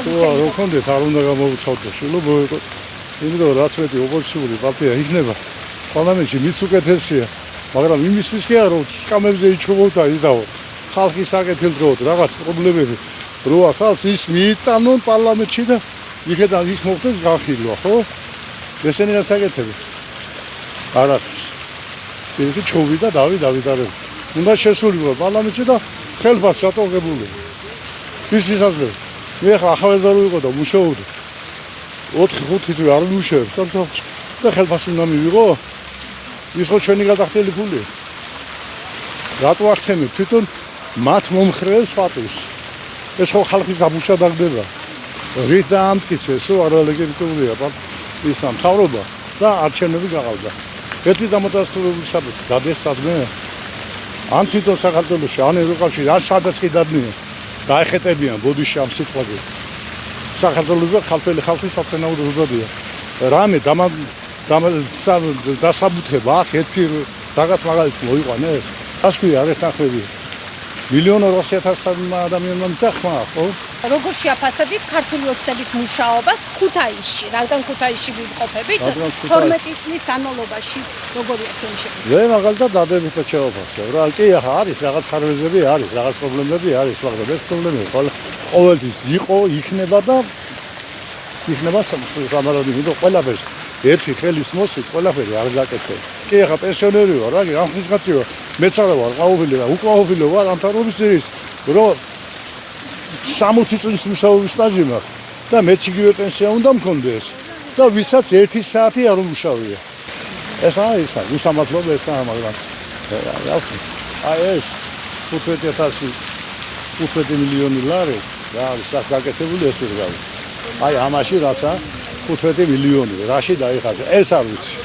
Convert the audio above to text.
რა ხონდეთ არ უნდა გამოვუცავდე შილობოეკო იმიტომ რაც მეტი ოპოზიციური პარტია იქნება პარლამენტში მით უკეთესია მაგრამ იმისთვის კი არა რომ სკამებზე იჩხუბოთ და ისდაო ხალხის აკეთილდროოთ რაღაც პრობლემები როა ხალხს ის მიიტანონ პარლამენტში და იქიდან ის მოხდეს განხილვა ხო ესენი ასაკეთები არაფერს ერთი ჩოვი და დავიდარებ უნდა შესულიყო პარლამენტში და ხელფას რატოგებული ის ისაზრე მე ახლა ახალგაზრდა ვიყო და მუშაობდი 4-5 თვე არ მუშაობ სამსახურში და ხელფასი უნდა მივიღო ის ხო ჩვენი გადახდელი ფულია რატო აქცემებ თვითონ მათ მომხრეებს პატივს ეს ხო ხალხის აბუშა დაგდება რით დაამტკიცეს რომ არალეგიტიმურია ის სამთავრობა და არჩევნები გაყავდა ერთი დამოწესრიგებული საბუთი გადესადმე ან თვითონ საქართველოში ან ევროკავშირში ან სადაც კი დადნიან დაეხეტებიან ბოდიში ამ სიტყვაზე საქართველოს ხალხი ხალხის საცენაურო უზადია რამე დასაბუთება აქ ერთი რაღაც მაგალითი მოიყვანე ასე კი არ ეთანხმები 1,200,000 ადამიანმა მისახმა ხო როგორ შეაფასებთ ქართული ოცნების მუშაობას ქუთაისში რადგან ქუთაისში ვიმყოფებით 12 წლის განმავლობაში როგორია თქვენი შეფასება მე მაგალითად დადებითად შევაფასებ რა კი ახლა არის რაღაც ხარვეზები არის რაღაც პრობლემები არის მაგრამ ეს პრობლემები ყოველთვის იყო იქნება და იქნება სამარადი იმიტომ ყველაფერს ერთი ხელის მოსით ყველაფერი არ გაკეთებ კი ახლა პენსიონერი ვარ რა ამ ხიზღაცი ვარ მეც არა ვარ ყაუვილი და უკაუვილი ვარ ამ თარობის ის რომ 60 წლის მუშაობის სტაჟი მაქვს და მეც იგივე პენსია უნდა მქონდეს და ვისაც 1 საათი არ უმუშავია ეს არის უსამართლობა ესაა მაგრამ აი ეს 15 მილიონი ლარი და არის გაკეთებული ეს ვიღავი აი ამაში რაცა 15 მილიონი რაში დაიხარჯა ეს არ ვიცი